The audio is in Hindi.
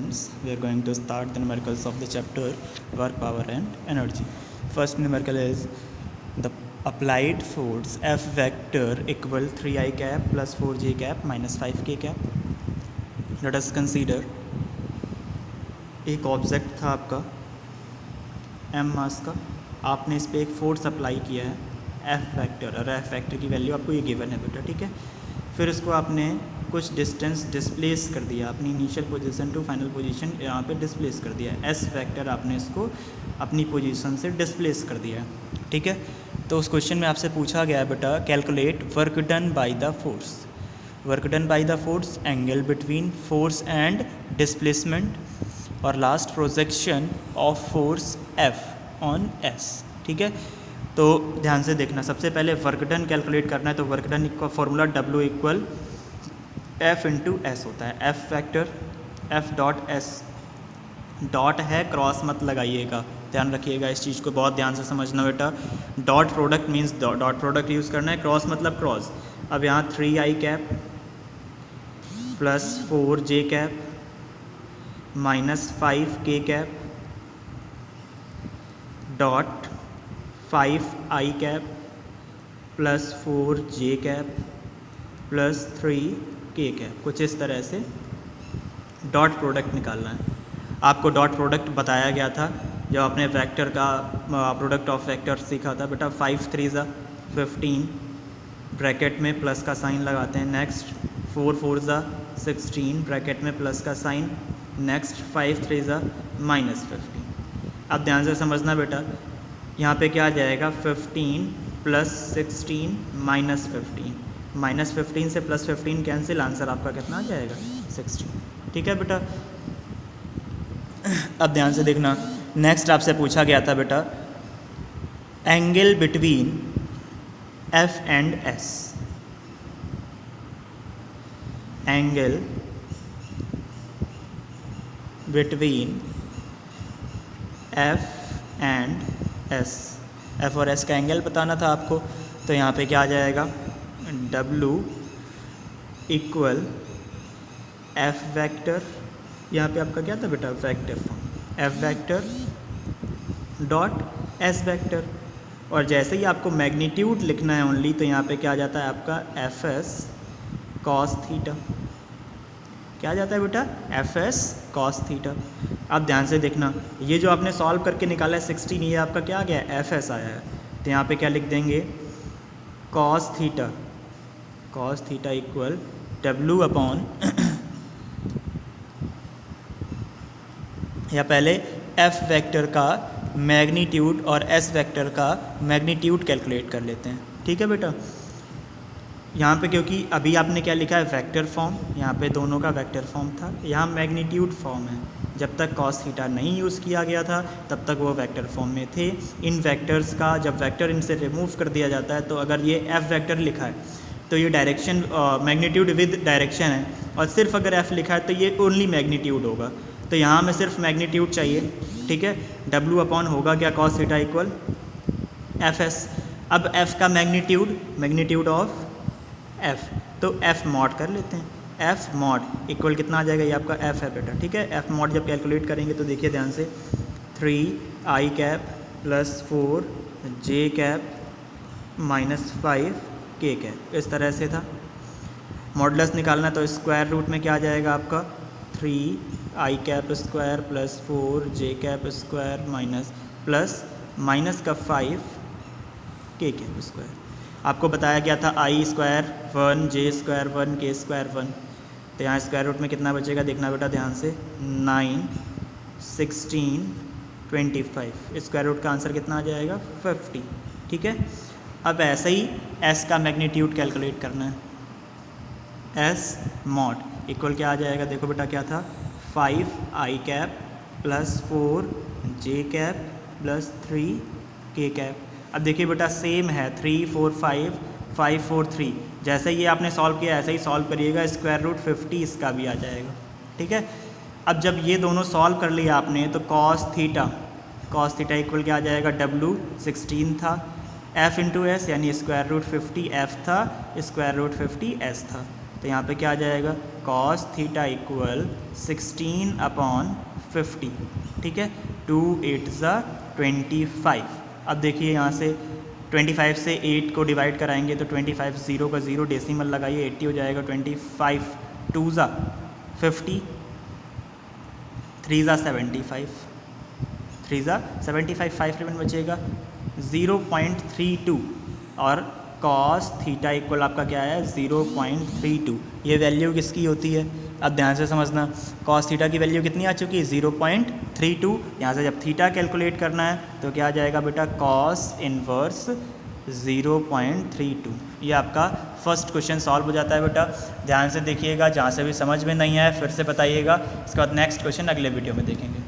students, we are going to start the numericals of the chapter work, power and energy. First numerical is the applied force F vector equal 3i cap plus 4j cap minus 5k cap. Let us consider एक ऑब्जेक्ट था आपका m मास का, आपने इस पर एक फोर्स अप्लाई किया है F वेक्टर, और F वेक्टर की वैल्यू आपको ये गिवन है बेटा, ठीक है। फिर उसको आपने कुछ डिस्टेंस डिस्प्लेस कर दिया, अपनी initial position to final position यहाँ पे डिस्प्लेस कर दिया है। S वेक्टर आपने इसको अपनी पोजीशन से डिस्प्लेस कर दिया है, ठीक है। तो उस क्वेश्चन में आपसे पूछा गया है बेटा, calculate work done by the force. Work done by the force, angle between force and displacement, और last projection of force F on S, ठीक है। तो ध्यान से देखना, सबसे पहले वर्क डन कैलकुलेट करना है। तो वर्क डन का formula W equal F into S होता है। F vector F dot S, dot है, क्रॉस मत लगाइएगा, ध्यान रखिएगा इस चीज़ को, बहुत ध्यान से समझना बेटा। Dot product means dot product use करना है, क्रॉस मतलब क्रॉस। अब यहाँ 3i cap plus 4j cap minus 5k cap dot 5i cap plus 4j cap plus 3k cap, कुछ इस तरह से डॉट प्रोडक्ट निकालना है। आपको डॉट प्रोडक्ट बताया गया था जब आपने वेक्टर का प्रोडक्ट ऑफ वेक्टर सीखा था बेटा। 5 3 ज़ा 15, ब्रैकेट में प्लस का साइन लगाते हैं। नेक्स्ट 4 4 ज़ा 16, ब्रैकेट में प्लस का साइन। नेक्स्ट 5 3 ज़ा माइनस 15। अब ध्यान से समझना बेटा, यहाँ पे क्या आ जाएगा, 15 प्लस 16 माइनस 15, माइनस 15 से प्लस 15 कैंसिल, आंसर आपका कितना आ जाएगा, 16, ठीक है बेटा। अब ध्यान से देखना, नेक्स्ट आपसे पूछा गया था बेटा, angle between F and S, angle between F and S, F और S का एंगल बताना था आपको। तो यहाँ पे क्या आ जाएगा, W इक्वल F वेक्टर, यहाँ पे आपका क्या था बेटा, vector form, F vector dot S vector. और जैसे ही आपको मैग्नीट्यूड लिखना है ओनली, तो यहाँ पे क्या आ जाता है आपका FS cos थीटा। क्या आ जाता है बेटा, FS cos थीटा। अब ध्यान से देखना, ये जो आपने सॉल्व करके निकाला है 16, ये आपका क्या आ गया है, FS आया है। तो यहाँ पे क्या लिख देंगे, cos theta equal W upon या पहले F वेक्टर का मैग्नीट्यूड और S वेक्टर का मैग्नीट्यूड कैलकुलेट कर लेते हैं, ठीक है बेटा। यहाँ पे क्योंकि अभी आपने क्या लिखा है, वेक्टर फॉर्म, यहाँ पे दोनों का वेक्टर फॉर्म था, यहाँ मैग्नीट्यूड फॉर्म है। जब तक cos थीटा नहीं यूज़ किया गया था तब तक वो वेक्टर फॉर्म में थे। इन वेक्टर्स का जब वेक्टर इनसे रिमूव कर दिया जाता है, तो अगर ये F वेक्टर लिखा है तो ये डायरेक्शन मैग्नीट्यूड विद डायरेक्शन है, और सिर्फ अगर F लिखा है तो ये ओनली मैग्नीट्यूड होगा। तो यहाँ हमें सिर्फ मैग्नीट्यूड चाहिए, ठीक है। W अपॉन होगा क्या, cos थीटा इक्वल FS। अब F का मैग्नीट्यूड ऑफ F, तो F मॉड कर लेते हैं। F मॉड इक्वल कितना आ जाएगा, ये आपका F है बेटा, ठीक है। F मॉड जब कैलकुलेट करेंगे तो देखिए ध्यान से, 3i cap plus 4j cap minus 5k cap, इस तरह से था। मॉडुलस निकालना, तो स्क्वायर रूट में क्या आ जाएगा आपका, 3i cap square plus 4j cap square minus का 5k कैप स्क्वायर। आपको बताया गया था i square 1, j square 1, k square 1। तो यहाँ स्क्वायर रूट में कितना बचेगा, देखना बेटा ध्यान से, 9 16 25, स्क्वायर रूट का आंसर कितना आ जाएगा, 50, ठीक है। अब ऐसे ही S का मैग्नीट्यूड कैलकुलेट करना है। S मॉड इक्वल क्या आ जाएगा, देखो बेटा क्या था, 5i cap plus 4j cap plus 3k cap. अब देखिए बेटा सेम है, 3 4 5 5 4 3, जैसे ये आपने सॉल्व किया ऐसे ही सॉल्व करिएगा, स्क्वायर रूट 50 इसका भी आ जाएगा, ठीक है। अब जब ये दोनों सॉल्व कर लिया आपने, तो cos थीटा इक्वल क्या आ जाएगा, W 16 था, F इंटू S यानी स्क्वायर रूट 50 F था, स्क्वायर रूट 50 S था, तो यहाँ पे क्या आ जाएगा, cos थीटा इक्वल 16/50, ठीक है, 2 8 25। अब देखिए यहाँ से 25 से 8 को डिवाइड कराएंगे तो 25 0 का 0 डेसिमल लगाइए 80 हो जाएगा, 25 2 50, 3 75, 3 75, 5 रिमेन बचेगा 0.32 और cos थीटा इक्वल आपका क्या है 0.32। ये वैल्यू किसकी होती है, अब ध्यान से समझना, cos थीटा की वैल्यू कितनी आ चुकी है 0.32। यहाँ से जब थीटा कैलकुलेट करना है तो क्या आ जाएगा बेटा cos इनवर्स 0.32। ये आपका फर्स्ट क्वेश्चन सॉल्व हो जाता है बेटा। ध्यान से देखिएगा, जहाँ से भी समझ में नहीं आया फिर से बताइएगा, इसके बाद नेक्स्ट क्वेश्चन अगले वीडियो में देखेंगे।